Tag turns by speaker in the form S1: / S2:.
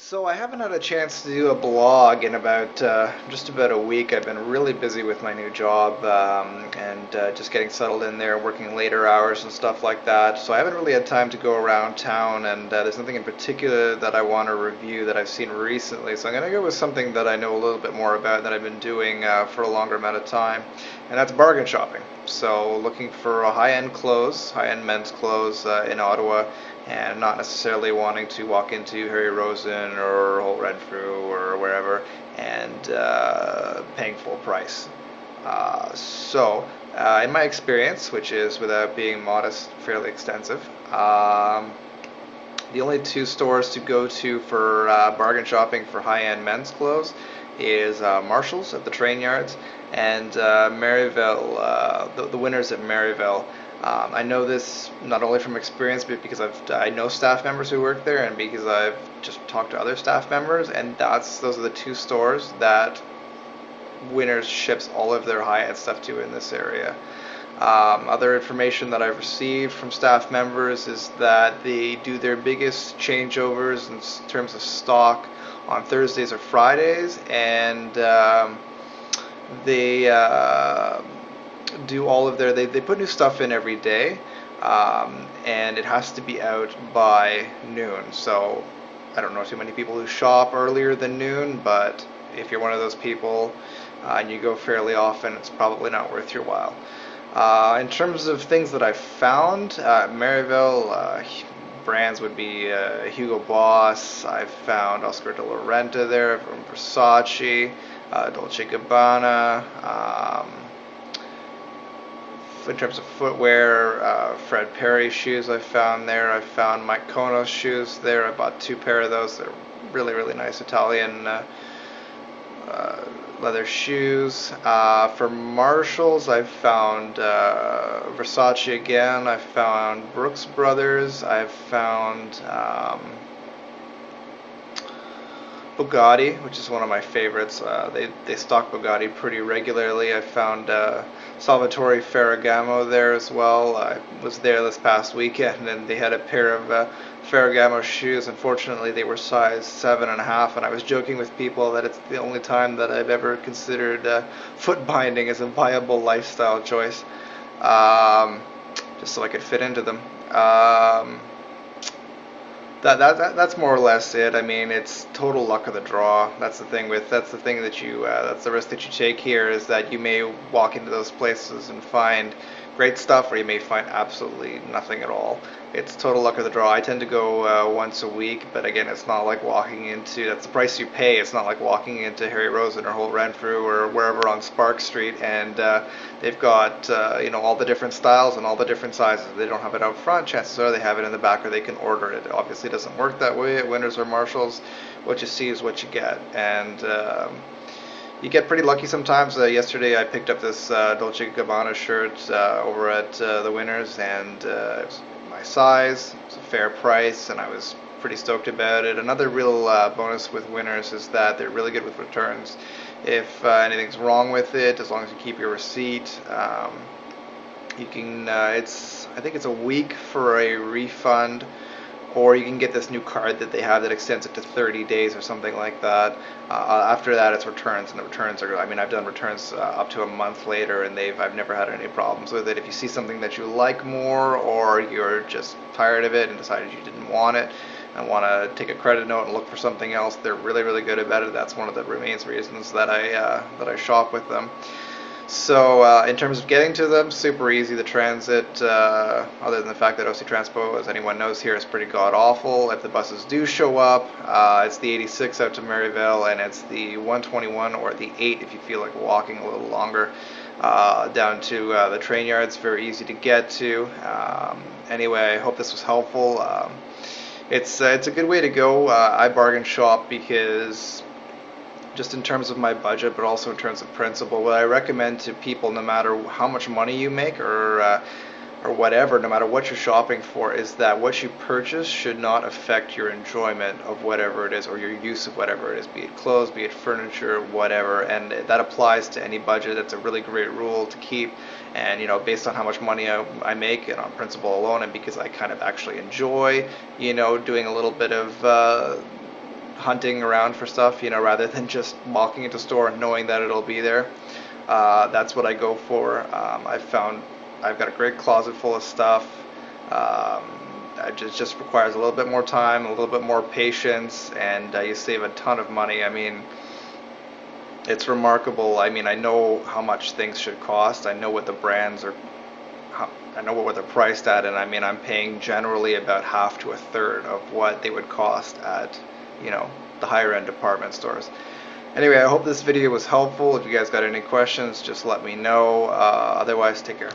S1: So I haven't had a chance to do a blog in about just about a week. I've been really busy with my new job and just getting settled in there, working later hours and stuff like that. So I haven't really had time to go around town, and there's nothing in particular that I want to review that I've seen recently. So I'm going to go with something that I know a little bit more about that I've been doing for a longer amount of time, and that's bargain shopping. So looking for high-end clothes, high-end men's clothes in Ottawa, and not necessarily wanting to walk into Harry Rosen or Holt Renfrew or wherever and paying full price. In my experience, which is without being modest, fairly extensive, the only two stores to go to for bargain shopping for high-end men's clothes is Marshall's at the train yards and Maryville, the Winners at Maryville. I know this not only from experience, but because I know staff members who work there, and because I've just talked to other staff members, and those are the two stores that Winners ships all of their high-end stuff to in this area. Other information that I've received from staff members is that they do their biggest changeovers in terms of stock on Thursdays or Fridays, and they do all of they put new stuff in every day, and it has to be out by noon. So I don't know too many people who shop earlier than noon, but if you're one of those people and you go fairly often, it's probably not worth your while. In terms of things that I've found, Maryville, brands would be Hugo Boss. I've found Oscar de la Renta there from Versace, Dolce Gabbana. In terms of footwear, Fred Perry shoes I found there. I found Mike Kono's shoes there. I bought two pair of those. They're really, really nice Italian leather shoes. For Marshalls, I found Versace again. I found Brooks Brothers. I found Bugatti, which is one of my favorites. They stock Bugatti pretty regularly. I found Salvatore Ferragamo there as well. I was there this past weekend, and they had a pair of Ferragamo shoes. Unfortunately, they were size 7.5, and I was joking with people that it's the only time that I've ever considered foot binding as a viable lifestyle choice, just so I could fit into them. That's more or less it. I mean, it's total luck of the draw. That's the thing that's the risk that you take here, is that you may walk into those places and find great stuff, or you may find absolutely nothing at all. It's total luck of the draw. I tend to go once a week, but again, it's not like that's the price you pay. It's not like walking into Harry Rosen or Holt Renfrew or wherever on Spark Street, and they've got all the different styles and all the different sizes. They don't have it out front. Chances are they have it in the back, or they can order it. It obviously doesn't work that way at Winners or Marshalls. What you see is what you get, and you get pretty lucky sometimes. Yesterday I picked up this Dolce Gabbana shirt over at the Winners, and it was my size. It's a fair price, and I was pretty stoked about it. Another real bonus with Winners is that they're really good with returns. If anything's wrong with it, as long as you keep your receipt, you can. I think it's a week for a refund, or you can get this new card that they have that extends it to 30 days or something like that. After that, it's returns, and the returns are, I've done returns up to a month later, and I've never had any problems with it. If you see something that you like more, or you're just tired of it and decided you didn't want it and want to take a credit note and look for something else, they're really, really good about it. That's one of the main reasons that I shop with them. So in terms of getting to them, super easy. The transit, other than the fact that OC Transpo, as anyone knows here, is pretty god-awful. If the buses do show up, it's the 86 out to Maryville, and it's the 121 or the 8 if you feel like walking a little longer down to the train yards. Very easy to get to. Anyway, I hope this was helpful. It's a good way to go. I bargain shop because, just in terms of my budget, but also in terms of principle, what I recommend to people, no matter how much money you make or whatever, no matter what you're shopping for, is that what you purchase should not affect your enjoyment of whatever it is, or your use of whatever it is, be it clothes, be it furniture, whatever. And that applies to any budget. That's a really great rule to keep. And based on how much money I make, and on principle alone, and because I kind of actually enjoy doing a little bit of hunting around for stuff, rather than just walking into a store and knowing that it'll be there. That's what I go for. I've got a great closet full of stuff. It just requires a little bit more time, a little bit more patience, and you save a ton of money. I mean, it's remarkable. I mean, I know how much things should cost. I know what the brands are. I know what they're priced at, and I mean, I'm paying generally about half to a third of what they would cost at, the higher end department stores. Anyway, I hope this video was helpful. If you guys got any questions, just let me know. Otherwise, take care.